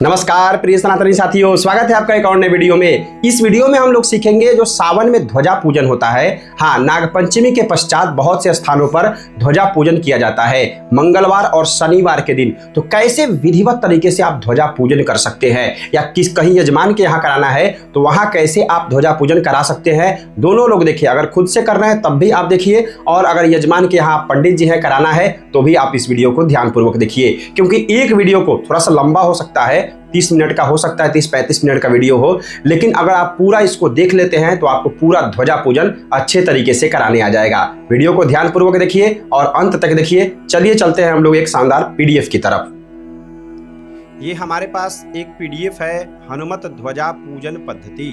नमस्कार प्रिय सनातनी साथियों, स्वागत है आपका एक और नए वीडियो में। इस वीडियो में हम लोग सीखेंगे जो सावन में ध्वजा पूजन होता है। हाँ, नागपंचमी के पश्चात बहुत से स्थानों पर ध्वजा पूजन किया जाता है मंगलवार और शनिवार के दिन। तो कैसे विधिवत तरीके से आप ध्वजा पूजन कर सकते हैं, या किस कहीं यजमान के यहाँ कराना है तो वहां कैसे आप ध्वजा पूजन करा सकते हैं, दोनों लोग देखिए। अगर खुद से करना है तब भी आप देखिए, और अगर यजमान के यहाँ पंडित जी हैं कराना है तो भी आप इस वीडियो को ध्यानपूर्वक देखिए, क्योंकि एक वीडियो को थोड़ा सा लंबा हो सकता है, 30 मिनट का हो सकता है, 30-35 मिनट का वीडियो हो, लेकिन अगर आप पूरा इसको देख लेते हैं तो आपको पूरा ध्वजा पूजन अच्छे तरीके से कराने आ जाएगा। वीडियो को ध्यानपूर्वक देखिए और अंत तक देखिए। चलिए चलते हैं हम लोग एक शानदार पीडीएफ की तरफ। ये हमारे पास एक पीडीएफ है, हनुमत ध्वजा पूजन पद्धति।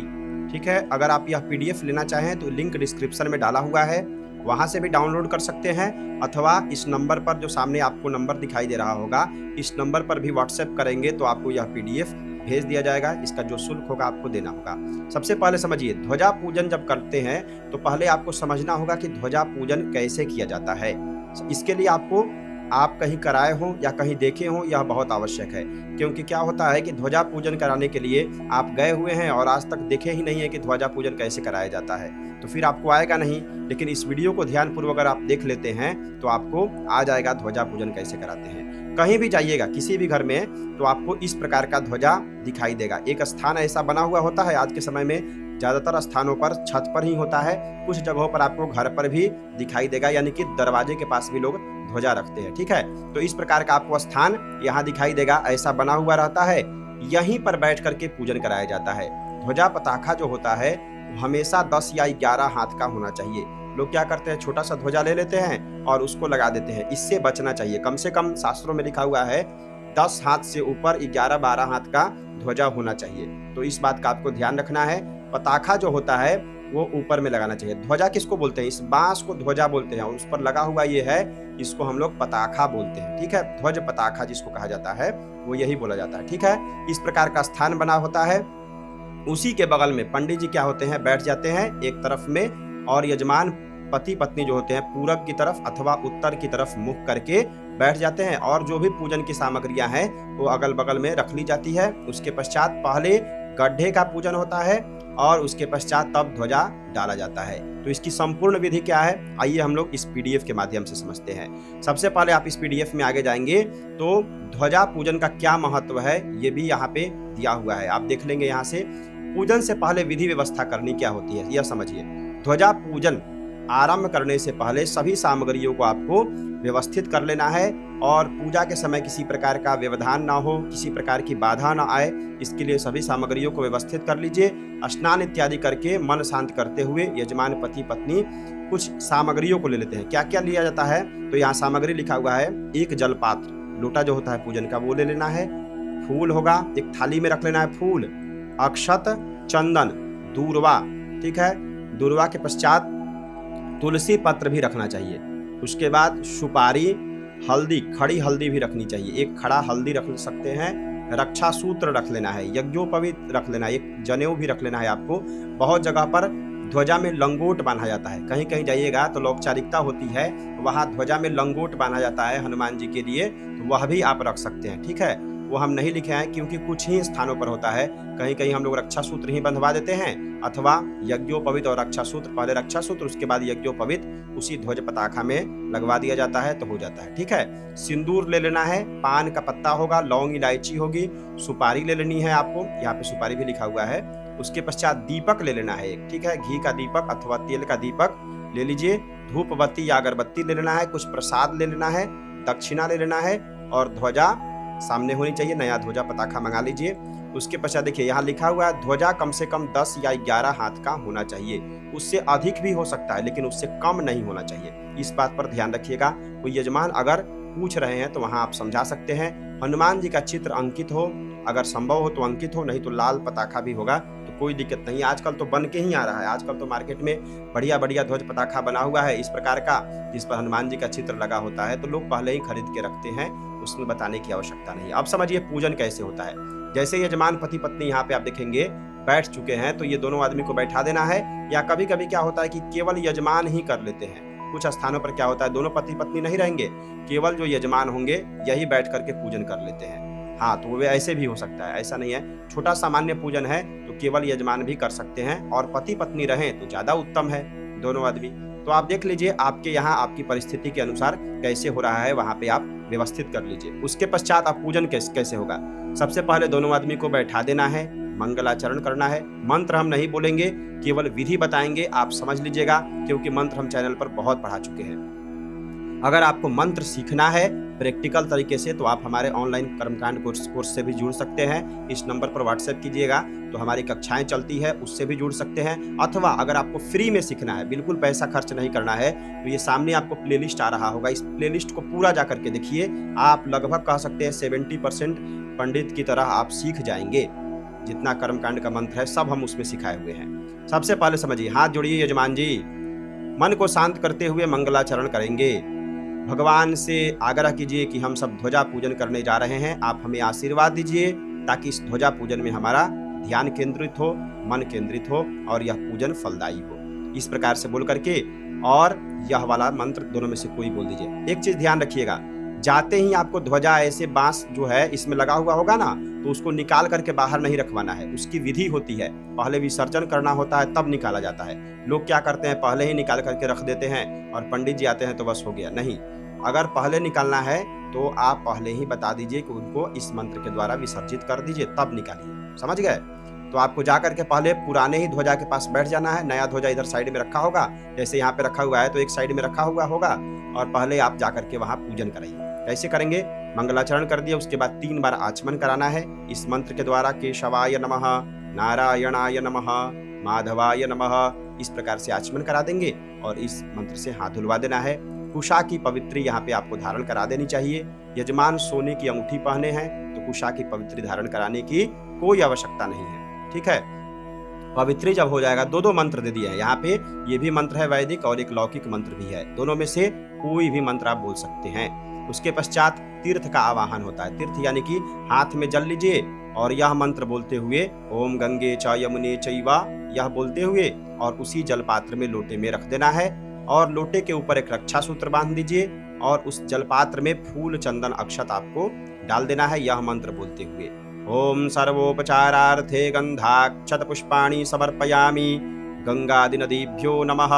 ठीक है, अगर आप यह पीडीएफ लेना चाहें तो लिंक डिस्क्रिप्शन में डाला हुआ है, वहां से भी डाउनलोड कर सकते हैं, अथवा इस नंबर पर जो सामने आपको नंबर दिखाई दे रहा होगा, इस नंबर पर भी व्हाट्सएप करेंगे तो आपको यह पीडीएफ भेज दिया जाएगा। इसका जो शुल्क होगा आपको देना होगा। सबसे पहले समझिए, ध्वजा पूजन जब करते हैं तो पहले आपको समझना होगा कि ध्वजा पूजन कैसे किया जाता है। इसके लिए आप कहीं कराए हो या कहीं देखे हो, यह बहुत आवश्यक है, क्योंकि क्या होता है कि ध्वजा पूजन कराने के लिए आप गए हुए हैं और आज तक देखे ही नहीं है कि ध्वजा पूजन कैसे कराया जाता है, तो फिर आपको आएगा नहीं। लेकिन इस वीडियो को ध्यानपूर्वक अगर आप देख लेते हैं तो आपको आ जाएगा ध्वजा पूजन कैसे कराते हैं। कहीं भी जाइएगा किसी भी घर में तो आपको इस प्रकार का ध्वजा दिखाई देगा। एक स्थान ऐसा बना हुआ होता है, आज के समय में ज्यादातर स्थानों पर छत पर ही होता है, कुछ जगहों पर आपको घर पर भी दिखाई देगा, यानी कि दरवाजे के पास भी लोग ध्वजा रखते हैं। ठीक है, तो इस प्रकार का आपको स्थान यहाँ दिखाई देगा, ऐसा बना हुआ रहता है, यहीं पर बैठ करके पूजन कराया जाता है। ध्वजा पताखा जो होता है हमेशा 10 या 11 हाथ का होना चाहिए। लोग क्या करते हैं, छोटा सा ध्वजा ले लेते हैं और उसको लगा देते हैं, इससे बचना चाहिए। कम से कम शास्त्रों में लिखा हुआ है 10 हाथ से ऊपर 11-12 हाथ का ध्वजा होना चाहिए। तो इस बात का आपको ध्यान रखना है। पताखा जो होता है वो ऊपर में लगाना चाहिए। ध्वजा किसको बोलते हैं, इस बांस को ध्वजा बोलते हैं, और उस पर लगा हुआ ये है, इसको हम लोग पताखा बोलते हैं। ठीक है, ध्वज पताखा जिसको कहा जाता है वो यही बोला जाता है। ठीक है, इस प्रकार का स्थान बना होता है। उसी के बगल में पंडित जी क्या होते हैं, बैठ जाते हैं एक तरफ में, और यजमान पति पत्नी जो होते हैं पूरब की तरफ अथवा उत्तर की तरफ मुख करके बैठ जाते हैं, और जो भी पूजन की सामग्रियां हैं वो अगल बगल में रख ली जाती है। उसके पश्चात पहले गड्ढे का पूजन होता है और उसके पश्चात तब ध्वजा डाला जाता है। तो इसकी संपूर्ण विधि क्या है, आइए हम लोग इस पीडीएफ के माध्यम से समझते हैं। सबसे पहले आप इस पीडीएफ में आगे जाएंगे तो ध्वजा पूजन का क्या महत्व है ये भी यहाँ पे दिया हुआ है, आप देख लेंगे। यहाँ से पूजन से पहले विधि व्यवस्था करनी क्या होती है यह समझिए। ध्वजा पूजन आरंभ करने से पहले सभी सामग्रियों को आपको व्यवस्थित कर लेना है, और पूजा के समय किसी प्रकार का व्यवधान ना हो, किसी प्रकार की बाधा ना आए, इसके लिए सभी सामग्रियों को व्यवस्थित कर लीजिए। स्नान इत्यादि करके मन शांत करते हुए यजमान पति पत्नी कुछ सामग्रियों को ले लेते हैं। क्या क्या लिया जाता है, तो यहाँ सामग्री लिखा हुआ है, एक जलपात्र, लोटा जो होता है पूजन का वो ले लेना है, फूल होगा, एक थाली में रख लेना है फूल, अक्षत, चंदन, दूर्वा। ठीक है, दूर्वा के पश्चात तुलसी पत्र भी रखना चाहिए। उसके बाद सुपारी, हल्दी, खड़ी हल्दी भी रखनी चाहिए, एक खड़ा हल्दी रख सकते हैं, रक्षा सूत्र रख लेना है, यज्ञोपवीत रख लेना है, एक जनेऊ भी रख लेना है आपको। बहुत जगह पर ध्वजा में लंगोट बांधा जाता है, कहीं कहीं जाइएगा तो औपचारिकता होती है, वहां ध्वजा में लंगोट बांधा जाता है हनुमान जी के लिए, तो वह भी आप रख सकते हैं। ठीक है, वो हम नहीं लिखे हैं क्योंकि कुछ ही स्थानों पर होता है, कहीं कहीं हम लोग रक्षा सूत्र ही बंधवा देते हैं, अथवा यज्ञोपवीत और रक्षा सूत्र, पहले रक्षा सूत्र उसके बाद यज्ञोपवीत उसी ध्वज पताखा में लगवा दिया जाता है तो हो जाता है। ठीक है, सिंदूर ले लेना है, पान का पत्ता होगा, लौंग इलायची होगी, सुपारी ले लेनी है आपको, यहाँ पे सुपारी भी लिखा हुआ है। उसके पश्चात दीपक ले लेना है एक, ठीक है, घी का दीपक अथवा तेल का दीपक ले लीजिए, धूप बत्ती या अगरबत्ती ले लेना है, कुछ प्रसाद ले लेना है, दक्षिणा ले लेना है, और ध्वजा सामने होनी चाहिए, नया ध्वजा पताखा मंगा लीजिए। उसके पश्चात देखिए यहाँ लिखा हुआ है, ध्वजा कम से कम 10 या 11 हाथ का होना चाहिए, उससे अधिक भी हो सकता है लेकिन उससे कम नहीं होना चाहिए, इस बात पर ध्यान रखिएगा। कोई यजमान अगर पूछ रहे हैं तो वहां आप समझा सकते हैं। हनुमान जी का चित्र अंकित हो, अगर संभव हो तो अंकित हो, नहीं तो लाल पताखा भी होगा तो कोई दिक्कत नहीं। आजकल तो बन के ही आ रहा है, आजकल तो मार्केट में बढ़िया बढ़िया ध्वज पताखा बना हुआ है इस प्रकार का, जिस पर हनुमान जी का चित्र लगा होता है, तो लोग पहले ही खरीद के रखते हैं, उसमें बताने की आवश्यकता नहीं। अब समझिए पूजन कैसे होता है। जैसे यजमान पति पत्नी यहाँ पे आप देखेंगे बैठ चुके हैं, तो ये दोनों आदमी को बैठा देना है, या कभी कभी क्या होता है कि केवल यजमान ही कर लेते हैं। कुछ स्थानों पर क्या होता है दोनों पति पत्नी नहीं रहेंगे, केवल जो यजमान होंगे यही बैठ करके पूजन कर लेते हैं। हाँ, तो वो ऐसे भी हो सकता है, ऐसा नहीं है। छोटा सामान्य पूजन है तो केवल यजमान भी कर सकते हैं, और पति पत्नी रहें तो ज़्यादा उत्तम है, दोनों आदमी। तो आप देख लीजिए आपके यहाँ आपकी परिस्थिति के अनुसार कैसे हो रहा है, वहाँ पे आप व्यवस्थित कर लीजिए। उसके पश्चात आप पूजन कैसे होगा। सबसे पहले दोनों आदमी को बैठा देना है, मंगलाचरण करना है। मंत्र हम नहीं बोलेंगे, केवल विधि बताएंगे, आप समझ लीजिएगा, क्योंकि मंत्र हम चैनल पर बहुत पढ़ा चुके हैं। अगर आपको मंत्र सीखना है प्रैक्टिकल तरीके से, तो आप हमारे ऑनलाइन कर्मकांड कोर्स से भी जुड़ सकते हैं। इस नंबर पर व्हाट्सएप कीजिएगा तो हमारी कक्षाएं चलती है, उससे भी जुड़ सकते हैं। अथवा अगर आपको फ्री में सीखना है, बिल्कुल पैसा खर्च नहीं करना है, तो ये सामने आपको प्लेलिस्ट आ रहा होगा, इस प्लेलिस्ट को पूरा जा करके देखिए। आप लगभग कह सकते हैं 70% पंडित की तरह आप सीख जाएंगे। जितना कर्मकांड का मंत्र है सब हम उसमें सिखाए हुए हैं। सबसे पहले समझिए, हाथ जोड़िए यजमान जी, मन को शांत करते हुए मंगलाचरण करेंगे। भगवान से आग्रह कीजिए कि हम सब ध्वजा पूजन करने जा रहे हैं, आप हमें आशीर्वाद दीजिए, ताकि इस ध्वजा पूजन में हमारा ध्यान केंद्रित हो, मन केंद्रित हो और यह पूजन फलदायी हो। इस प्रकार से बोल करके, और यह वाला मंत्र दोनों में से कोई बोल दीजिए। एक चीज ध्यान रखिएगा, जाते ही आपको ध्वजा ऐसे बांस जो है इसमें लगा हुआ होगा ना, तो उसको निकाल करके बाहर नहीं रखवाना है, उसकी विधि होती है। पहले विसर्जन करना होता है तब निकाला जाता है। लोग क्या करते हैं, पहले ही निकाल करके रख देते हैं और पंडित जी आते हैं तो बस हो गया। नहीं, अगर पहले निकालना है तो आप पहले ही बता दीजिए कि उनको इस मंत्र के द्वारा विसर्जित कर दीजिए, तब निकालिए। समझ गए। तो आपको जाकर के पहले पुराने ही ध्वजा के पास बैठ जाना है। नया ध्वजा इधर साइड में रखा होगा, जैसे यहाँ पे रखा हुआ है तो एक साइड में रखा हुआ होगा, और पहले आप जाकर के वहां पूजन कराइए। कैसे करेंगे, मंगलाचरण कर दिया, उसके बाद 3 बार आचमन कराना है इस मंत्र के द्वारा। केशवाय नमः, नारायणाय नमः, माधवाय नमः, इस प्रकार से आचमन करा देंगे और इस मंत्र से हाथ धुलवा देना है। कुशा की पवित्री यहाँ पे आपको धारण करा देनी चाहिए। यजमान सोने की अंगूठी पहने हैं तो कुशा की पवित्री धारण कराने की कोई आवश्यकता नहीं है। ठीक है, पवित्री जब हो जाएगा, 2 मंत्र दे दिए हैं यहाँ पे, ये भी मंत्र है वैदिक और एक लौकिक मंत्र भी है, दोनों में से कोई भी मंत्र आप बोल सकते हैं। उसके पश्चात तीर्थ का आवाहन होता है। तीर्थ यानी कि हाथ में जल लीजिए और यह मंत्र बोलते हुए, ओम गंगे च यमुने चैवा, यह बोलते हुए और उसी जल पात्र में लोटे में रख देना है, और लोटे के ऊपर एक रक्षा सूत्र बांध दीजिए और उस जल पात्र में फूल चंदन अक्षत आपको डाल देना है, यह मंत्र बोलते हुए। ओम सर्वोपचारार्थे गंधाक्षत पुष्पाणि समर्पयामि गंगादि नदीभ्यो नमः,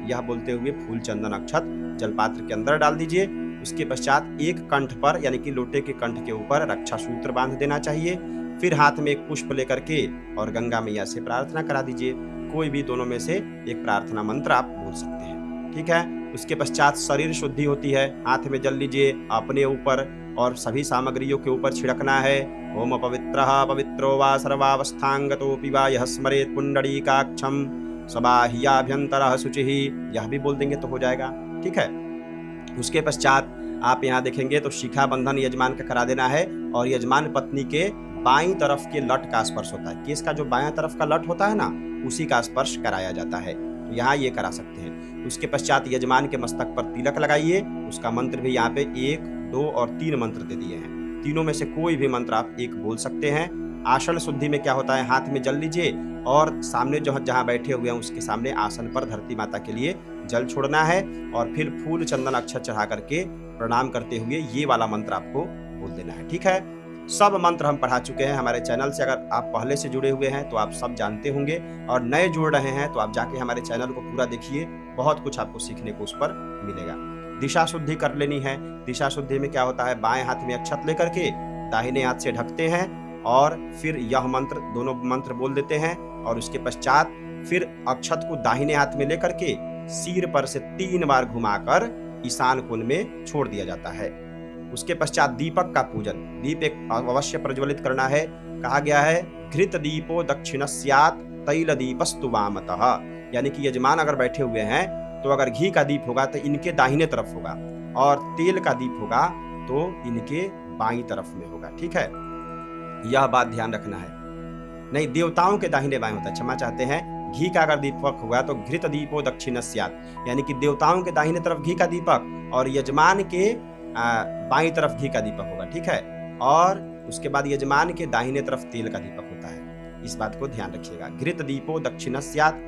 यह बोलते हुए फूल चंदन अक्षत जलपात्र के अंदर डाल दीजिए। उसके पश्चात एक कंठ पर यानी कि लोटे के कंठ के ऊपर रक्षा सूत्र बांध देना चाहिए। फिर हाथ में एक पुष्प लेकर के और गंगा मैया से प्रार्थना करा दीजिए। कोई भी दोनों में से एक प्रार्थना मंत्र आप बोल सकते हैं। ठीक है, उसके पश्चात शरीर शुद्धि होती है। हाथ में जल लीजिए, अपने ऊपर और सभी सामग्रियों के ऊपर छिड़कना है। ओम पवित्रः पवित्रो वा सर्वावस्थांगतोऽपि वा यः स्मरेत् पुंडरीकाक्षं सबाह्याभ्यन्तरः शुचिः, यह भी बोल देंगे तो हो जाएगा। ठीक है, उसके पश्चात आप यहाँ देखेंगे तो शिखा बंधन यजमान का करा देना है, और यजमान पत्नी के बाईं तरफ के लट का स्पर्श होता है। केस का जो बायां तरफ का लट होता है ना, उसी का स्पर्श कराया जाता है, तो यहाँ ये करा सकते हैं। उसके पश्चात यजमान के मस्तक पर तिलक लगाइए। उसका मंत्र भी यहाँ पे 1, 2 और 3 मंत्र दे दिए हैं। तीनों में से कोई भी मंत्र आप एक बोल सकते हैं। आसन शुद्धि में क्या होता है, हाथ में जल लीजिए और सामने जो जहाँ बैठे हुए हैं उसके सामने आसन पर धरती माता के लिए जल छोड़ना है, और फिर फूल चंदन अक्षत चढ़ा करके प्रणाम करते हुए ये वाला मंत्र आपको बोल देना है। ठीक है, सब मंत्र हम पढ़ा चुके हैं हमारे चैनल से। अगर आप पहले से जुड़े हुए हैं तो आप सब जानते होंगे, और नए जुड़ रहे हैं तो आप जाके हमारे चैनल को पूरा देखिए, बहुत कुछ आपको सीखने को उस पर मिलेगा। दिशा शुद्धि कर लेनी है। दिशा शुद्धि में क्या होता है, बाएं हाथ में अक्षत लेकर के दाहिने हाथ से ढकते हैं और फिर यह मंत्र, दोनों मंत्र बोल देते हैं, और उसके पश्चात फिर अक्षत को दाहिने हाथ में लेकर के सिर पर से 3 बार घुमाकर ईशान कोण में छोड़ दिया जाता है। उसके पश्चात दीपक का पूजन, दीप एक अवश्य प्रज्वलित करना है। कहा गया है घृत दीपो दक्षिणस्यात् तैल दीपस्तु वामतः, यानी कि यजमान अगर बैठे हुए हैं तो अगर घी का दीप होगा तो इनके दाहिने तरफ होगा, और तेल का दीप होगा तो इनके बाईं तरफ में होगा। ठीक है, यह बात ध्यान रखना है। नहीं, देवताओं के दाहिने बाएं होता है, क्षमा चाहते हैं। घी का अगर दीपक हुआ तो घृत दीपो दक्षिणस्यात्, यानी कि देवताओं के दाहिने तरफ घी का दीपक और यजमान के बाईं तरफ घी का दीपक होगा। ठीक है, और उसके बाद यजमान के दाहिने तरफ तेल का दीपक होता है। इस बात को ध्यान रखिएगा। घृत दीपो दक्षिणस्यात्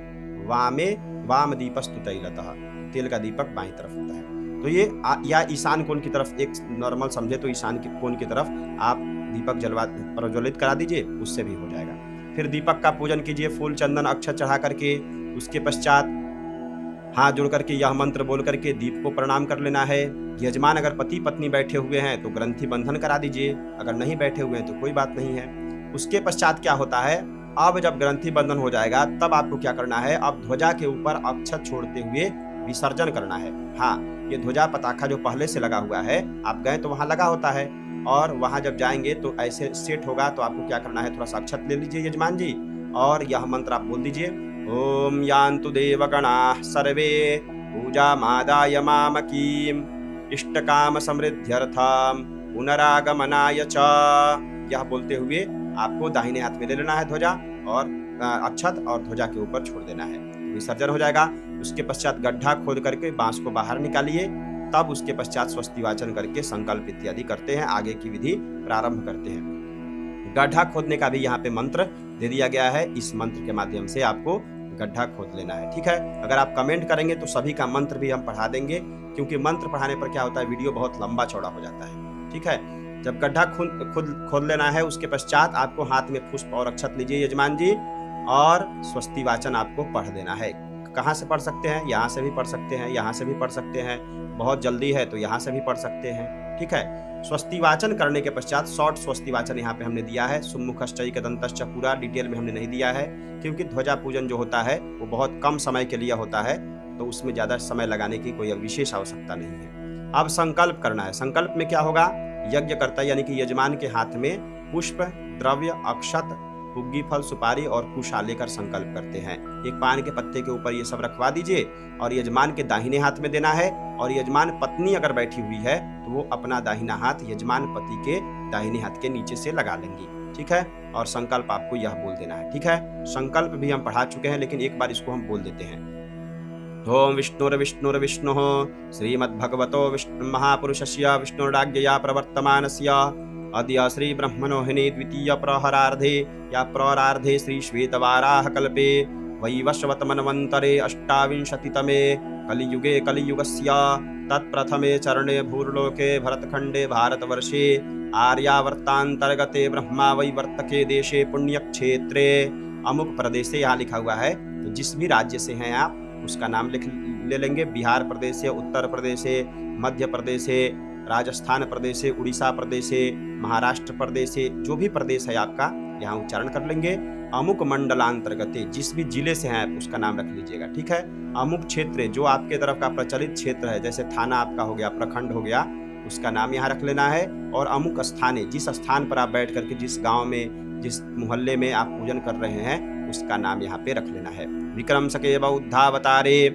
वामे वाम दीपस्तु तैलतः, तेल का दीपक बाईं तरफ होता है। तो ये या ईशान कोण की तरफ, एक नॉर्मल समझे तो ईशान के कोण की तरफ आप दीपक प्रज्वलित करा दीजिए, उससे भी हो जाएगा। फिर दीपक का पूजन कीजिए फूल चंदन अक्षत चढ़ा करके। उसके पश्चात हाथ जोड़ करके यह मंत्र बोल करके दीप को प्रणाम कर लेना है। यजमान अगर पति पत्नी बैठे हुए हैं तो ग्रंथि बंधन करा दीजिए, अगर नहीं बैठे हुए हैं तो कोई बात नहीं है। उसके पश्चात क्या होता है, अब जब ग्रंथि बंधन हो जाएगा तब आपको क्या करना है, अब ध्वजा के ऊपर अक्षत छोड़ते हुए विसर्जन करना है। हाँ, ये ध्वजा पताखा जो पहले से लगा हुआ है, आप गए तो वहां लगा होता है, और वहां जब जाएंगे तो ऐसे सेट होगा, तो आपको क्या करना है, थोड़ा सा अक्षत ले लीजिए यजमान जी, और यह मंत्र आप बोल दीजिए, ओम यान्तु देवगणाः सर्वे पूजामादाय मामकीम् इष्टकाम समृद्ध्यर्थम पुनरागमनाय च। यह बोलते हुए आपको दाहिने हाथ में ले लेना है ध्वजा और अक्षत, और ध्वजा के ऊपर छोड़ देना है, विसर्जन हो जाएगा। उसके पश्चात गड्ढा खोद करके बांस को बाहर निकालिए, तब उसके पश्चात स्वस्ति वाचन करके संकल्प इत्यादि करते हैं, आगे की विधि प्रारंभ करते हैं। गड्ढा खोदने का भी यहाँ पे मंत्र दे दिया गया है, इस मंत्र के माध्यम से आपको गड्ढा खोद लेना है। ठीक है, अगर आप कमेंट करेंगे तो सभी का मंत्र भी हम पढ़ा देंगे, क्योंकि मंत्र पढ़ाने पर क्या होता है, वीडियो बहुत लंबा चौड़ा हो जाता है। ठीक है, जब गड्ढा खोद लेना है, उसके पश्चात आपको हाथ में पुष्प और अक्षत लीजिए यजमान जी, और स्वस्ति वाचन आपको पढ़ देना है। कहाँ से पढ़ सकते हैं, यहाँ से भी पढ़ सकते हैं, यहाँ से भी पढ़ सकते हैं, बहुत जल्दी है तो यहाँ से भी पढ़ सकते हैं। ठीक है, स्वस्ति वाचन करने के पश्चात शॉर्ट स्वस्ति वाचन यहाँ पे हमने दिया है, सुमुखश्चैकदन्तश्च, पूरा डिटेल में हमने नहीं दिया है, क्योंकि ध्वजा पूजन जो होता है वो बहुत कम समय के लिए होता है, तो उसमें ज्यादा समय लगाने की कोई विशेष आवश्यकता नहीं है। अब संकल्प करना है। संकल्प में क्या होगा, यज्ञकर्ता यानी कि यजमान के हाथ में पुष्प, द्रव्य, अक्षत, पुग्गी फल, सुपारी और कुशा लेकर संकल्प करते हैं। एक पान के पत्ते के ऊपर ये सब रखवा दीजिए और यजमान के दाहिने हाथ में देना है, और यजमान पत्नी अगर बैठी हुई है तो वो अपना दाहिना हाथ यजमान पति के दाहिने हाथ के नीचे से लगा लेंगी। ठीक है, और संकल्प आपको यह बोल देना है। ठीक है, संकल्प भी हम पढ़ा चुके हैं, लेकिन एक बार इसको हम बोल देते हैं। ओम विष्णुर्विष्णुर्विष्णुः श्रीमद्भगवतो विष्णु महापुरुषस्य विष्णुराज्ञया प्रवर्तमानस्य अद्य श्री ब्रह्मणोहिनी द्वितीय प्रहरार्धे या प्रहरार्धे श्री श्वेतवाराह कल्पे वैवस्वत मनवन्तरे अष्टाविंशतितमे कलियुगे कलियुगस्य तत्प्रथमे चरणे भूर्लोके भरतखंडे भारतवर्षे आर्यावर्तांतर्गते ब्रह्मा वैवर्तके देशे पुण्यक्षेत्रे अमुक प्रदेशे, यहाँ लिखा हुआ है, तो जिस भी राज्य से हैं आप उसका नाम ले लेंगे। बिहार प्रदेश है, उत्तर प्रदेश है, मध्य प्रदेश है, राजस्थान प्रदेश है, उड़ीसा प्रदेश है, महाराष्ट्र प्रदेश है, जो भी प्रदेश है आपका यहाँ उच्चारण कर लेंगे। अमुक मंडलांतर्गत, जिस भी जिले से हैं आप उसका नाम रख लीजिएगा। ठीक है, अमुक क्षेत्र जो आपके तरफ का प्रचलित क्षेत्र है, जैसे थाना आपका हो गया, प्रखंड हो गया, उसका नाम यहाँ रख लेना है। और अमुक स्थाने, जिस स्थान पर आप बैठ करके जिस गांव में, जिस मोहल्ले में आप पूजन कर रहे हैं उसका नाम यहाँ पे रख लेना है। विक्रम सके बौद्धावतारे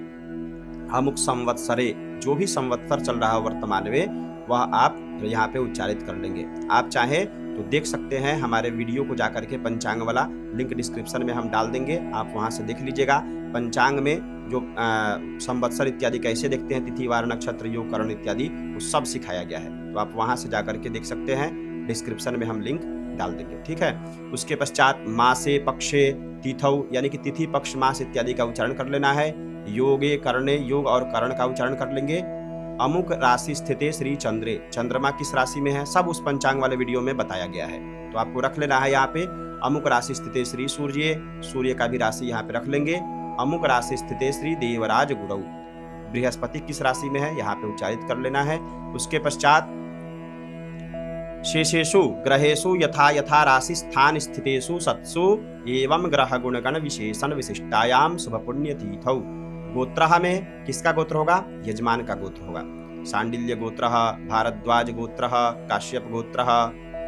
अमुक संवत्सरे, जो भी संवत्सर चल रहा है वर्तमान में वह आप यहाँ पे उच्चारित कर लेंगे। आप चाहे तो देख सकते हैं हमारे वीडियो को जाकर के, पंचांग वाला लिंक डिस्क्रिप्शन में हम डाल देंगे, आप वहां से देख लीजिएगा। पंचांग में जो संवत्सर इत्यादि कैसे देखते हैं, तिथि वार नक्षत्र योग करण इत्यादि, वो सब सिखाया गया है, तो आप वहां से जाकर के देख सकते हैं, डिस्क्रिप्शन में हम लिंक डाल देंगे। ठीक है, उसके पश्चात मासे पक्षे तिथौ यानी कि तिथि पक्ष मास इत्यादि का उच्चारण कर लेना है। योगे करणे, योग और करण का उच्चारण कर लेंगे। अमुक राशि स्थिते श्री चंद्रे, चंद्रमा किस राशि में है सब उस पंचांग वाले वीडियो में बताया गया है, तो आपको रख लेना है यहाँ पे। अमुक राशि स्थिते श्री सूर्य, सूर्य का भी राशि यहाँ पे रख लेंगे। अमुक राशि स्थिते श्री देवराज गुरु, बृहस्पति किस राशि में है यहाँ पे उच्चारित कर लेना है। उसके पश्चात शेषेषु ग्रहेषु यथा यथा राशि स्थान स्थितेषु सत्सु एवं ग्रह गुणगण विशेषण विशिष्टायाम शुभ पुण्य तीथौ। गोत्रः में किसका गोत्र होगा, यजमान का गोत्र होगा। सांडिल्य गोत्रः, भारद्वाज गोत्रः, काश्यप गोत्रः।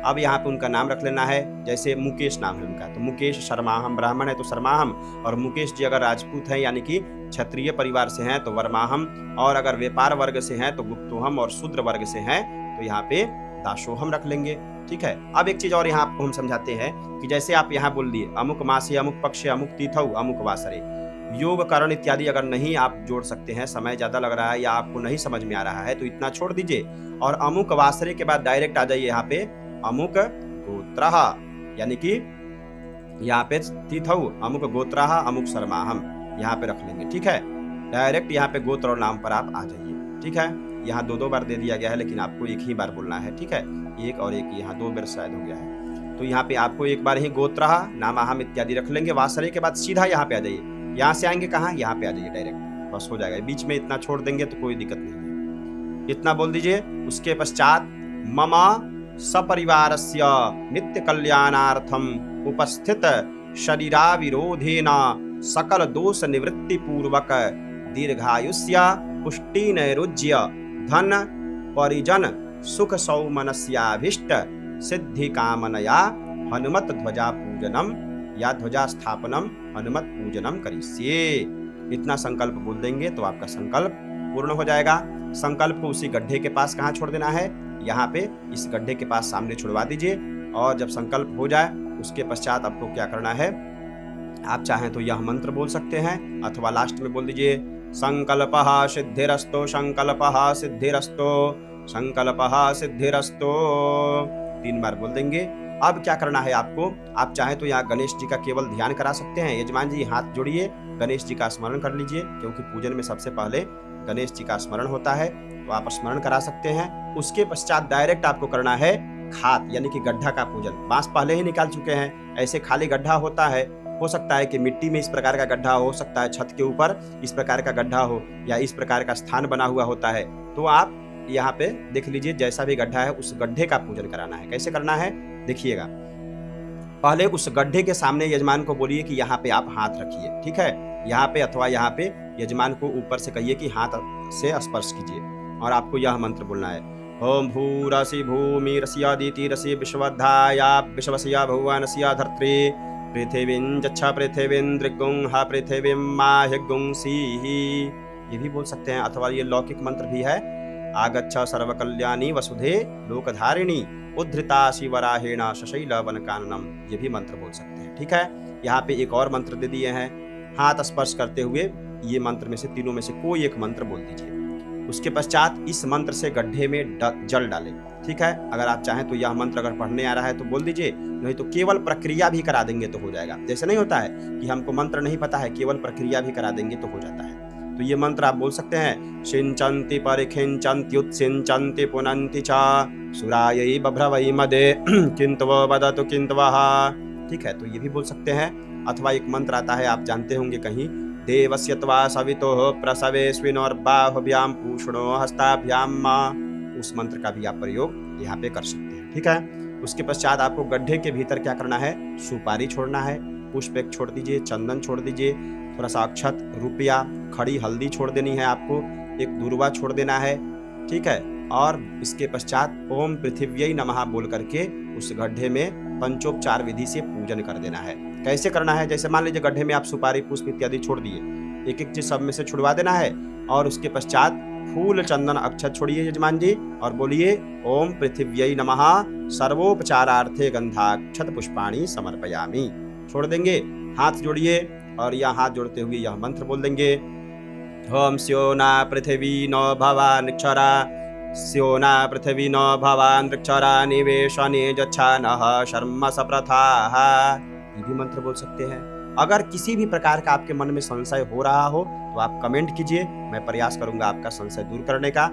अब यहाँ पे उनका नाम रख लेना है, जैसे मुकेश नाम है उनका, तो मुकेश शर्मा, हम ब्राह्मण है तो शर्मा हम, और मुकेश जी अगर राजपूत हैं यानी कि क्षत्रिय परिवार से हैं तो वर्माहम, और अगर व्यापार वर्ग से हैं तो गुप्तोहम, और शूद्र वर्ग से हैं तो यहाँ पे दासोहम रख लेंगे। ठीक है, अब एक चीज और यहाँ आपको हम समझाते हैं कि जैसे आप यहाँ बोल दिए अमुक मासे, अमुक पक्षे, अमुक तीथौ, अमुक वासरे, योग करण इत्यादि अगर नहीं आप जोड़ सकते हैं, समय ज्यादा लग रहा है या आपको नहीं समझ में आ रहा है, तो इतना छोड़ दीजिए और अमुक वासरे के बाद डायरेक्ट आ जाइए यहाँ पे अमुक गोत्रः, यानी कि यहाँ पे तीथौ, अमुक गोत्रः, अमुक शर्मा हम यहाँ पे रख लेंगे। ठीक है, डायरेक्ट यहाँ पे गोत्र और नाम पर आप आ जाइए। ठीक है, यहाँ 2-2 बार दे दिया गया है, लेकिन आपको एक ही बार बोलना है, ठीक है। एक और एक, यहाँ 2 बार शायद हो गया है। तो यहाँ पे आपको एक बार ही गोत्रः नामहम इत्यादि रख लेंगे। वासरे के बाद सीधा यहाँ पे आ जाइए। यहाँ से आएंगे कहाँ, यहाँ पे आ जाइए डायरेक्ट, बस हो जाएगा। बीच में इतना छोड़ देंगे तो कोई दिक्कत नहीं है, इतना बोल दीजिए। उसके पश्चात मम सपरिवारस्य नित्य कल्याणार्थम उपस्थित शरीराविरोधेन सकल दोष निवृत्ति पूर्वक दीर्घायुष्य पुष्टि नैरुज्य धन परिजन सुख सौमनस्याभीष्ट सिद्धि कामनया हनुमत ध्वजा पूजनम या ध्वजा स्थापनम हनुमत पूजनम करिष्ये। इतना संकल्प बोल देंगे तो आपका संकल्प पूर्ण हो जाएगा। संकल्प को उसी गड्ढे के पास कहाँ छोड़ देना है, यहाँ पे इस गड्ढे के पास सामने छुड़वा दीजिए। और जब संकल्प हो जाए उसके पश्चात आपको क्या करना है, आप चाहें तो यह मंत्र बोल सकते हैं अथवा लास्ट में बोल दीजिए संकल्पः सिद्धिरस्तो संकल्पः सिद्धिरस्तो संकल्पः सिद्धिरस्तो, 3 बार बोल देंगे। अब क्या करना है आपको, आप चाहें तो यहाँ गणेश जी का केवल ध्यान करा सकते हैं। यजमान जी हाथ जोड़िए, गणेश जी का स्मरण कर लीजिए, क्योंकि पूजन में सबसे पहले गणेश जी का स्मरण होता है, तो आप स्मरण करा सकते हैं। उसके पश्चात डायरेक्ट आपको करना है खात यानी कि गड्ढा का पूजन। बांस पहले ही निकाल चुके हैं, ऐसे खाली गड्ढा होता है, हो सकता है कि मिट्टी में इस प्रकार का गड्ढा हो सकता है, छत के ऊपर इस प्रकार का गड्ढा हो, या इस प्रकार का स्थान बना हुआ होता है। तो आप यहाँ पे देख लीजिए, जैसा भी गड्ढा है उस गड्ढे का पूजन कराना है। कैसे करना है देखिएगा, पहले उस गड्ढे के सामने यजमान को बोलिए कि यहाँ पे आप हाथ रखिए, ठीक है। यहाँ पे अथवा यहाँ पे यजमान को ऊपर से कहिए कि हाथ से स्पर्श कीजिए, और आपको यह मंत्र बोलना है ओम भूरसि भूमिरस्यादितिरसि विश्वधाया विश्वस्य भुवनस्य धर्त्री पृथिवीं जच्छ पृथिवीं दृगुं पृथिवीं माहिगुंसीः। ये भी बोल सकते हैं, अथवा ये लौकिक मंत्र भी है आगच्छ सर्वकल्याणी वसुधे लोकधारिणी उद्धृता शिवराहेण शशैल वनकाननम, ये भी मंत्र बोल सकते हैं, ठीक है। यहाँ पे एक और मंत्र दे दिए हैं, हाथ स्पर्श करते हुए ये मंत्र में से तीनों में से कोई एक मंत्र बोल दीजिए। उसके पश्चात इस मंत्र से गड्ढे में जल डालें, ठीक है। अगर आप चाहें तो यह मंत्र अगर पढ़ने आ रहा है तो बोल दीजिए, नहीं तो केवल प्रक्रिया भी करा देंगे तो हो जाएगा। जैसे नहीं होता है कि हमको मंत्र नहीं पता है, केवल प्रक्रिया भी करा देंगे तो हो जाता है। तो ये मंत्र आप बोल सकते हैं सिंचन्ति परिखिंचन्त्युत्सिंचन्ति पुनन्ति च सुरायै बभ्रवै मदे किन्तवो वदतु किन्तवः, ठीक है। तो ये भी बोल सकते हैं। अथवा एक मंत्र आता है, आप जानते होंगे कहीं, देवस्य त्वा सवितोः प्रसवेस्विनोर्बाहुभ्यां पूषणो हस्ताभ्यां मा, उस मंत्र का भी आप प्रयोग यहाँ पे कर सकते हैं, ठीक है। उसके पश्चात आपको गड्ढे के भीतर क्या करना है, सुपारी छोड़ना है, पुष्प एक छोड़ दीजिए, चंदन छोड़ दीजिए, थोड़ा सा अक्षत, रुपया, खड़ी हल्दी छोड़ देनी है आपको, एक दूर्वा छोड़ देना है, ठीक है। और इसके पश्चात ओम पृथिव्यै नमः बोल करके उस गड्ढे में पंचोपचार विधि से पूजन कर देना है। कैसे करना है, जैसे मान लीजिए गड्ढे में आप सुपारी पुष्प इत्यादि छोड़ दिए, एक एक चीज सब में से छुड़वा देना है, और उसके पश्चात फूल चंदन अक्षत छोड़िए यजमान जी, और बोलिए ओम पृथिव्यै नमः सर्वोपचारार्थे गंधाक्षत पुष्पाणि समर्पयामि, छोड़ देंगे। हाथ जोड़िए और यह हाथ जोड़ते हुए यह मंत्र बोल देंगे ओम स्योना पृथिवी नो भवानक्षरा स्योना पृथिवी नो भवानक्षरा निवेशने जच्छानः शर्म सप्रथाः, ये भी मंत्र बोल सकते हैं। अगर किसी भी प्रकार का आपके मन में संशय हो रहा हो तो आप कमेंट कीजिए, मैं प्रयास करूंगा आपका संशय दूर करने का।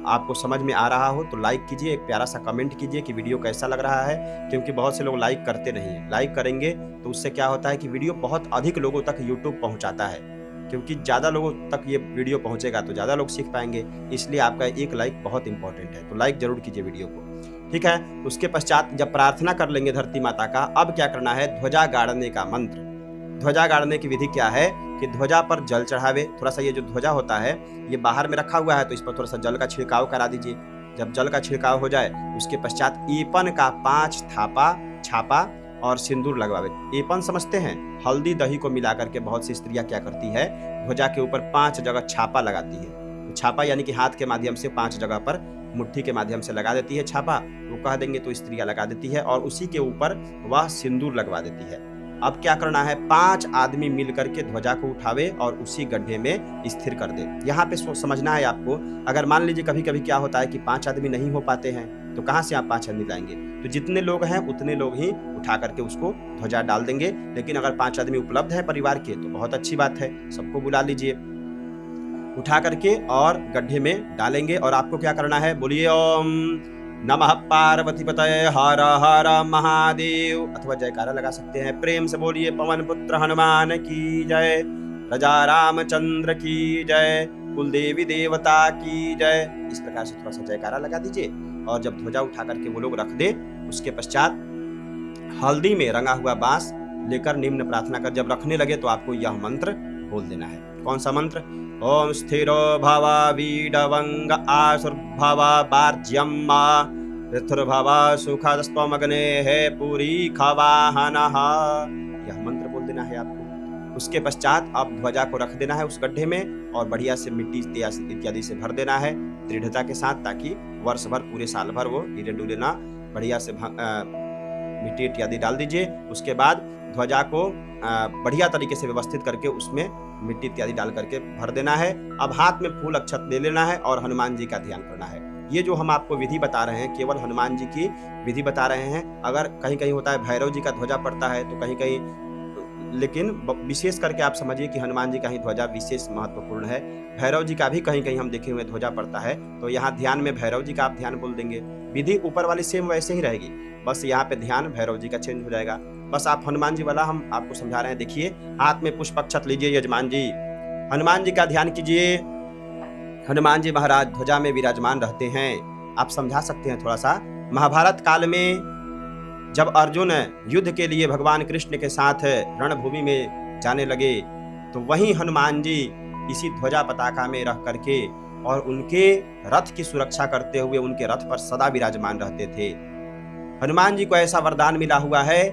आपको समझ में आ रहा हो तो लाइक कीजिए, एक प्यारा सा कमेंट कीजिए कि वीडियो कैसा लग रहा है, क्योंकि बहुत से लोग लाइक करते नहीं हैं। लाइक करेंगे तो उससे क्या होता है कि वीडियो बहुत अधिक लोगों तक यूट्यूब पहुंचाता है, क्योंकि ज़्यादा लोगों तक ये वीडियो पहुंचेगा तो ज़्यादा लोग सीख पाएंगे, इसलिए आपका एक लाइक बहुत इंपॉर्टेंट है, तो लाइक जरूर कीजिए वीडियो को, ठीक है। उसके पश्चात जब प्रार्थना कर लेंगे धरती माता का, अब क्या करना है, ध्वजा गाड़ने का मंत्र। ध्वजा गाड़ने की विधि क्या है कि ध्वजा पर जल चढ़ावे, थोड़ा सा ये जो ध्वजा होता है ये बाहर में रखा हुआ है तो इस पर थोड़ा सा जल का छिड़काव करा दीजिए। जब जल का छिड़काव हो जाए उसके पश्चात ईपन का 5 थापा छापा और सिंदूर लगवावे। ईपन समझते हैं, हल्दी दही को मिला करके बहुत सी स्त्रियां क्या करती है, ध्वजा के ऊपर 5 जगह छापा लगाती है। तो छापा यानी कि हाथ के माध्यम से 5 जगह पर मुट्ठी के माध्यम से लगा देती है छापा, वो कह देंगे तो स्त्रियां लगा देती है, और उसी के ऊपर वह सिंदूर लगवा देती है। अब क्या करना है, 5 आदमी मिल करके ध्वजा को उठावे और उसी गड्ढे में स्थिर कर दे। यहाँ पे समझना है आपको, अगर मान लीजिए कभी कभी क्या होता है कि 5 आदमी नहीं हो पाते हैं, तो कहाँ से आप 5 आदमी लाएंगे, तो जितने लोग हैं उतने लोग ही उठा करके उसको ध्वजा डाल देंगे। लेकिन अगर 5 आदमी उपलब्ध है परिवार के तो बहुत अच्छी बात है, सबको बुला लीजिए। उठा करके और गड्ढे में डालेंगे। और आपको क्या करना है, बोलिए ओम नमः पार्वती पतये हर हर महादेव, अथवा जयकारा लगा सकते हैं। प्रेम से बोलिए पवन पुत्र हनुमान की जय, प्रजा रामचंद्र की जय, कुल देवी देवता की जय। इस प्रकार से थोड़ा सा जयकारा लगा दीजिए। और जब ध्वजा उठा करके वो लोग रख दे, उसके पश्चात हल्दी में रंगा हुआ बांस लेकर निम्न प्रार्थना कर जब रखने लगे तो आपको यह मंत्र बोल देना है। कौन सा मंत्र? ओम स्थिरो भव वीडवंग आसुर्भव बार्ज्यम ऋतुर्भव सुखदस्त्वमग्ने है पुरी खवाहनः, यह मंत्र बोल देना है आपको। उसके पश्चात अब ध्वजा को रख देना है उस गड्ढे में और बढ़िया से मिट्टी इत्यादि से भर देना है दृढ़ता के साथ, ताकि वर्ष भर पूरे साल भर वो हीरे डूले ना। बढ़िया से मिट्टी इत्यादि डाल दीजिए। उसके बाद ध्वजा को बढ़िया तरीके से व्यवस्थित करके उसमें मिट्टी इत्यादि डाल करके भर देना है। अब हाथ में फूल अक्षत ले लेना है और हनुमान जी का ध्यान करना है। ये जो हम आपको विधि बता रहे हैं केवल हनुमान जी की विधि बता रहे हैं। अगर कहीं कहीं होता है भैरव जी का ध्वजा पड़ता है तो कहीं कहीं, लेकिन विशेष करके आप समझिए कि हनुमान जी का ही ध्वजा विशेष महत्वपूर्ण है। भैरव जी का भी कहीं कहीं हम देखे हुए ध्वजा पड़ता है, तो यहाँ ध्यान में भैरव जी का आप ध्यान बोल देंगे। विधि ऊपर वाली सेम वैसे ही रहेगी, बस यहाँ पे ध्यान भैरव जी का चेंज हो जाएगा। बस आप हनुमान जी वाला हम आपको समझा रहे हैं। देखिए, हाथ में पुष्प अक्षत लीजिए यजमान जी, हनुमान जी का ध्यान कीजिए। हनुमान जी महाराज ध्वजा में विराजमान रहते हैं। आप समझा सकते हैं थोड़ा सा। महाभारत काल में जब अर्जुन युद्ध के लिए भगवान कृष्ण के साथ रणभूमि में जाने लगे तो वहीं हनुमान जी इसी ध्वजा पताका में रह करके और उनके रथ की सुरक्षा करते हुए उनके रथ पर सदा विराजमान रहते थे। हनुमान जी को ऐसा वरदान मिला हुआ है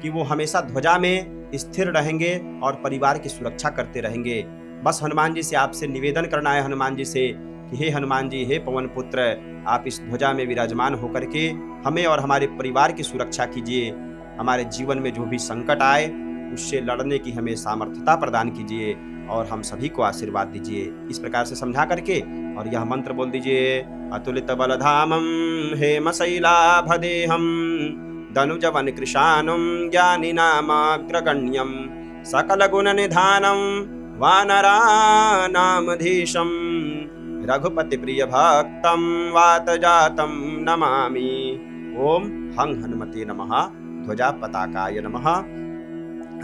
कि वो हमेशा ध्वजा में स्थिर रहेंगे और परिवार की सुरक्षा करते रहेंगे। बस हनुमान जी से आपसे निवेदन करना है, हनुमान जी से कि हे हनुमान जी, हे पवन पुत्र, आप इस ध्वजा में विराजमान होकर के हमें और हमारे परिवार की सुरक्षा कीजिए। हमारे जीवन में जो भी संकट आए उससे लड़ने की हमें सामर्थ्यता प्रदान कीजिए और हम सभी को आशीर्वाद दीजिए। इस प्रकार से समझा करके और यह मंत्र बोल दीजिए। अतुलित बलधामं हेमशैलाभदेहं धनुजवन कृशानं ज्ञानिनामाग्रगण्यं सकल गुण निधानं वानरानामधीशं रघुपति प्रिय भक्तं वातजातं नमामि। ओम हं हनुमते नमः, ध्वजा पताकाय नमः,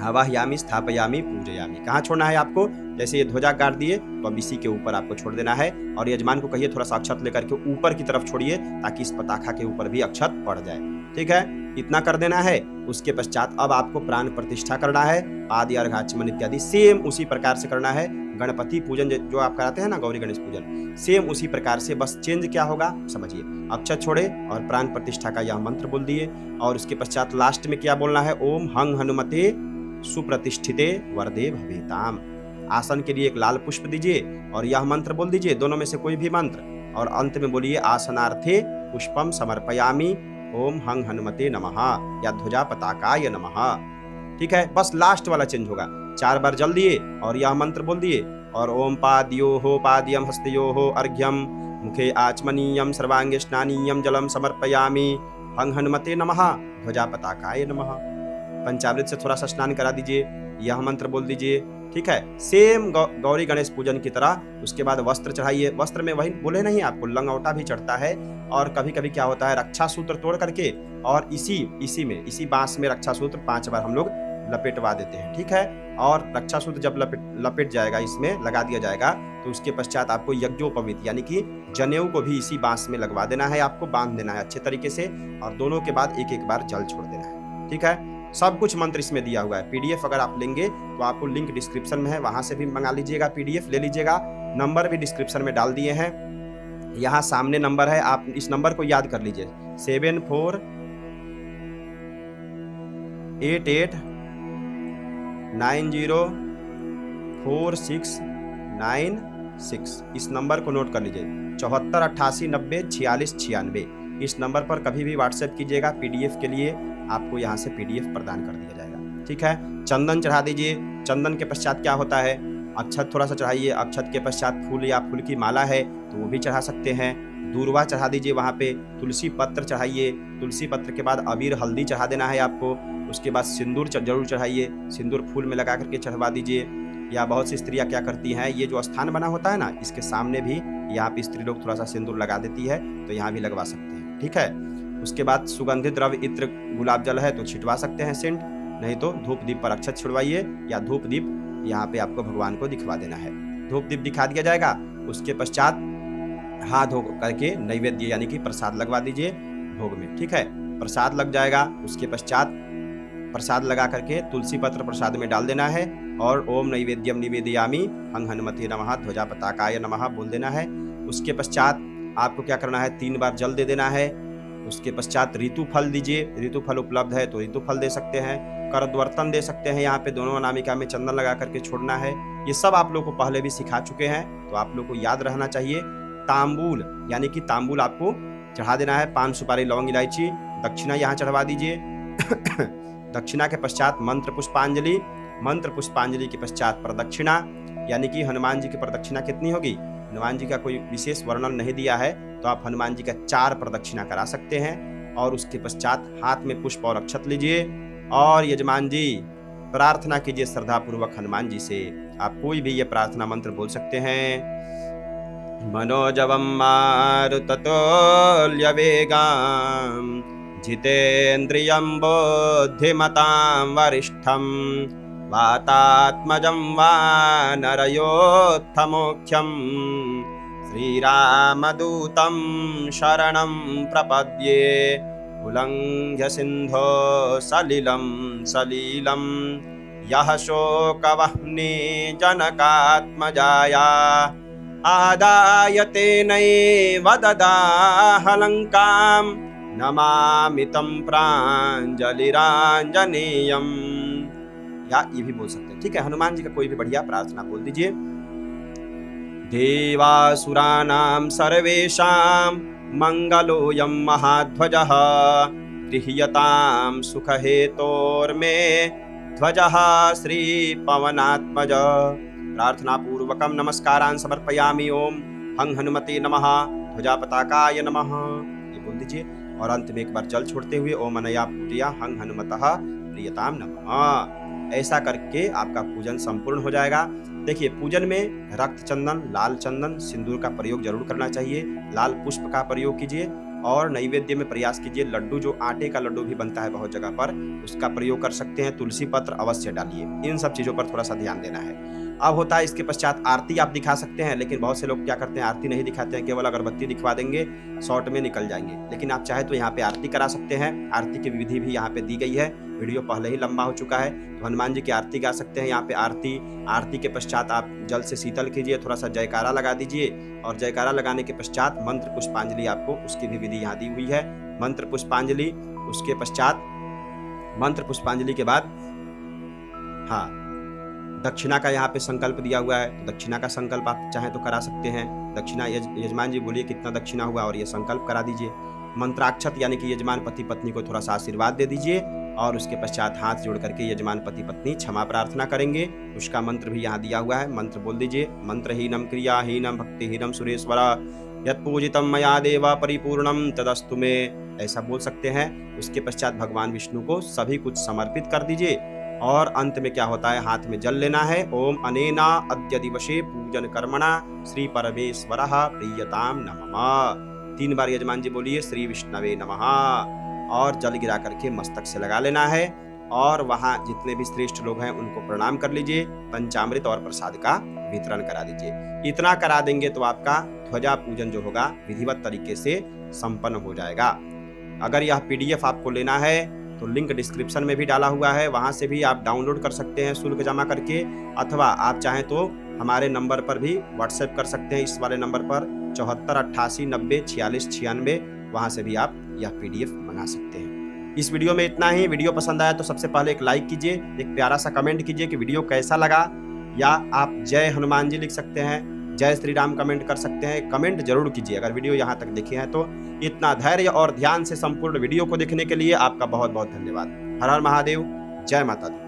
आवाहयामि स्थापयामि पूजयामि। कहाँ छोड़ना है आपको? जैसे ये ध्वजा गाड़ दिए तो अब इसी के ऊपर आपको छोड़ देना है और यजमान को कहिए थोड़ा सा अक्षत लेकर के ऊपर की तरफ छोड़िए ताकि इस पताखा के ऊपर भी अक्षत पड़ जाए। ठीक है, इतना कर देना है। उसके पश्चात अब आपको प्राण प्रतिष्ठा करना है, आदि अर्घ आचमन इत्यादि सेम उसी प्रकार से करना है। गणपति पूजन जो आप कराते हैं ना, गौरी गणेश पूजन, सेम उसी प्रकार से, बस चेंज क्या होगा समझिए। अक्षत छोड़े और प्राण प्रतिष्ठा का यह मंत्र बोल दिए और उसके पश्चात लास्ट में क्या बोलना है? ओम हं हनुमते सुप्रतिष्ठिते वरदे भवेताम। आसन के लिए एक लाल पुष्प दीजिए और यह मंत्र बोल दीजिए, दोनों में से कोई भी मंत्र, और अंत में बोलिए आसनार्थे पुष्पम समर्पयामि ओम हं हनुमते नमः या ध्वजा पताकाय नमः। ठीक है, बस लास्ट वाला चेंज होगा। 4 बार जल दिए और यह मंत्र बोल दिए और ओम पाद्योः पाद्यम हस्तयोः अर्घ्यम मुखे आचमनीयम सर्वांगे स्नानीयम जलम समर्पयामि हं हनुमते नमः ध्वजा पताकाय नमः। पंचामृत से थोड़ा सा स्नान करा दीजिए, यह मंत्र बोल दीजिए। ठीक है, सेम गौरी गणेश पूजन की तरह। उसके बाद वस्त्र चढ़ाइए। वस्त्र में वही बोले नहीं आपको, लंगोटा भी चढ़ता है और कभी कभी क्या होता है रक्षा सूत्र तोड़ करके और इसी बांस में रक्षा सूत्र 5 बार हम लोग लपेटवा देते हैं। ठीक है, और रक्षा सूत्र जब लपेट जाएगा, इसमें लगा दिया जाएगा, तो उसके पश्चात आपको यज्ञोपवीत यानी कि जनेऊ को भी इसी बांस में लगवा देना है, आपको बांध देना है अच्छे तरीके से और दोनों के बाद एक बार जल छोड़ देना है। ठीक है, सब कुछ मंत्र इसमें दिया हुआ है। पीडीएफ अगर आप लेंगे तो आपको लिंक डिस्क्रिप्शन में है, वहां से भी मंगा लीजिएगा, पीडीएफ ले लीजिएगा। नंबर भी डिस्क्रिप्शन में डाल दिए हैं, यहाँ सामने नंबर है, आप इस नंबर को याद कर लीजिए 7488904696। इस नंबर को नोट कर लीजिए 74 88 90 46 96। इस नंबर पर कभी भी व्हाट्सएप कीजिएगा, पीडीएफ के लिए आपको यहाँ से पीडीएफ प्रदान कर दिया जाएगा। ठीक है, चंदन चढ़ा दीजिए। चंदन के पश्चात क्या होता है, अक्षत थोड़ा सा चढ़ाइए। अक्षत के पश्चात फूल या फूल की माला है तो वो भी चढ़ा सकते हैं। दूर्वा चढ़ा दीजिए वहाँ पे। तुलसी पत्र चढ़ाइए। तुलसी पत्र के बाद अबीर हल्दी चढ़ा देना है आपको। उसके बाद सिंदूर जरूर चढ़ाइए, सिंदूर फूल में लगा करके चढ़वा दीजिए। या बहुत सी स्त्रियां क्या करती हैं, ये जो स्थान बना होता है ना, इसके सामने भी यहाँ पे स्त्री लोग थोड़ा सा सिंदूर लगा देती है, तो यहाँ भी लगवा सकते हैं। ठीक है। उसके बाद सुगंधित द्रव्य इत्र गुलाब जल है तो छिटवा सकते हैं सेंट, नहीं तो धूप दीप पर अक्षत छिड़वाइए या धूप दीप यहाँ पे आपको भगवान को दिखवा देना है। धूप दीप दिखा दिया जाएगा। उसके पश्चात हाथ धो करके नैवेद्य यानी कि प्रसाद लगवा दीजिए भोग में। ठीक है, प्रसाद लग जाएगा। उसके पश्चात प्रसाद लगा करके तुलसी पत्र प्रसाद में डाल देना है और ओम नैवेद्यम निवेदयामि हं हनुमते नमः ध्वजा पताकाय नमः बोल देना है। उसके पश्चात आपको क्या करना है, 3 बार जल दे देना है। उसके पश्चात ऋतु फल दीजिए, ऋतु फल उपलब्ध है तो ऋतु फल दे सकते हैं, करद्वर्तन दे सकते हैं, यहाँ पे दोनों अनामिका में चंदन लगा करके छोड़ना है। ये सब आप लोग को पहले भी सिखा चुके हैं तो आप लोग को याद रहना चाहिए। तांबूल यानी कि तांबूल आपको चढ़ा देना है, 5 सुपारी लौंग इलायची, दक्षिणा यहाँ चढ़वा दीजिए। दक्षिणा के पश्चात मंत्र पुष्पांजलि, मंत्र पुष्पांजलि के पश्चात प्रदक्षिणा, यानी कि हनुमान जी की प्रदक्षिणा कितनी होगी, हनुमान जी का कोई विशेष वर्णन नहीं दिया है तो आप हनुमान जी का 4 प्रदक्षिणा करा सकते हैं। और उसके पश्चात हाथ में पुष्प और अक्षत लीजिए और यजमान जी प्रार्थना कीजिए श्रद्धा पूर्वक हनुमान जी से। आप कोई भी ये प्रार्थना मंत्र बोल सकते हैं। मनोजवम मारुततुल्य वेगम जितेन्द्रियं बुद्धिमतां वरिष्ठं वातात्मजं वानरयोत्तमोख्यं श्रीरामदूतं शरणं प्रपद्ये उल्लङ्घ्य सिन्धो सलिलं सलीलं यः शोकवह्नि जनकात्मजाया आदाय तेनैव ददाह लङ्कां नमामि तं प्राञ्जलिराञ्जनेयम्, या ये भी बोल सकते हैं। ठीक है, हनुमान जी का कोई भी बढ़िया प्रार्थना बोल दीजिए। देवासुराणां सर्वेषां मंगलोऽयं महाध्वजः गृह्यतां सुखहेतोर्मे ध्वजः श्रीपवनात्मज। प्रार्थना पूर्वकं नमस्कारान् समर्पयामि। ओम हं हनुमते नमः ध्वजा पताकाय नमः, ये बोल दीजिए। और अंत में एक बार जल छोड़ते हुए ओम अनया पूजया हं हनुमतः प्रियताम नमः। ऐसा करके आपका पूजन संपूर्ण हो जाएगा। देखिए, पूजन में रक्त चंदन, लाल चंदन, सिंदूर का प्रयोग जरूर करना चाहिए। लाल पुष्प का प्रयोग कीजिए और नैवेद्य में प्रयास कीजिए लड्डू, जो आटे का लड्डू भी बनता है बहुत जगह पर, उसका प्रयोग कर सकते हैं। तुलसी पत्र अवश्य डालिए। इन सब चीजों पर थोड़ा सा ध्यान देना है। अब होता है इसके पश्चात आरती आप दिखा सकते हैं, लेकिन बहुत से लोग क्या करते हैं, आरती नहीं दिखाते हैं, केवल अगरबत्ती दिखवा देंगे, शॉर्ट में निकल जाएंगे। लेकिन आप चाहे तो यहाँ पे आरती करा सकते हैं। आरती की विधि भी यहाँ पे दी गई है, वीडियो पहले ही लंबा हो चुका है। तो हनुमान जी की आरती गा सकते हैं यहाँ पे। आरती के पश्चात आप जल से शीतल कीजिए, थोड़ा सा जयकारा लगा दीजिए और जयकारा लगाने के पश्चात मंत्र पुष्पांजलि, आपको उसकी भी विधि यहाँ दी हुई है। मंत्र पुष्पांजलि, उसके पश्चात मंत्र पुष्पांजलि के बाद दक्षिणा का यहाँ पे संकल्प दिया हुआ है, तो दक्षिणा का संकल्प आप चाहें तो करा सकते हैं। दक्षिणा यजमान जी बोलिए कितना दक्षिणा हुआ और ये संकल्प करा दीजिए। मंत्राक्षत यानी कि यजमान पति पत्नी को थोड़ा सा आशीर्वाद दे दीजिए और उसके पश्चात हाथ जोड़ करके यजमान पति पत्नी क्षमा प्रार्थना करेंगे। उसका मंत्र भी यहाँ दिया हुआ है, मंत्र बोल दीजिए। मंत्रहीनम क्रियाहीनम भक्तिहीनम सुरेश्वर यत्पूजितम मया देवा परिपूर्णम तदस्तु में, ऐसा बोल सकते हैं। उसके पश्चात भगवान विष्णु को सभी कुछ समर्पित कर दीजिए और अंत में क्या होता है, हाथ में जल लेना है। ओम अनेना अद्य दिवसे पूजन कर्मणा श्री परमेश्वरः प्रियताम नमः। 3 बार यजमान जी बोलिए श्री विष्णवे नमः और जल गिरा करके मस्तक से लगा लेना है और वहाँ जितने भी श्रेष्ठ लोग हैं उनको प्रणाम कर लीजिए। पंचामृत और प्रसाद का वितरण करा दीजिए। इतना करा देंगे तो आपका ध्वजा पूजन जो होगा विधिवत तरीके से संपन्न हो जाएगा। अगर यह PDF आपको लेना है तो लिंक डिस्क्रिप्शन में भी डाला हुआ है, वहां से भी आप डाउनलोड कर सकते हैं शुल्क जमा करके, अथवा आप चाहें तो हमारे नंबर पर भी व्हाट्सएप कर सकते हैं, इस वाले नंबर पर 74 88 90 46 96, वहां से भी आप यह PDF मंगा सकते हैं। इस वीडियो में इतना ही। वीडियो पसंद आया तो सबसे पहले एक लाइक कीजिए, एक प्यारा सा कमेंट कीजिए कि वीडियो कैसा लगा, या आप जय हनुमान जी लिख सकते हैं, जय श्री राम कमेंट कर सकते हैं। कमेंट जरूर कीजिए अगर वीडियो यहाँ तक देखे हैं तो। इतना धैर्य और ध्यान से संपूर्ण वीडियो को देखने के लिए आपका बहुत बहुत धन्यवाद। हर हर महादेव, जय माता दी।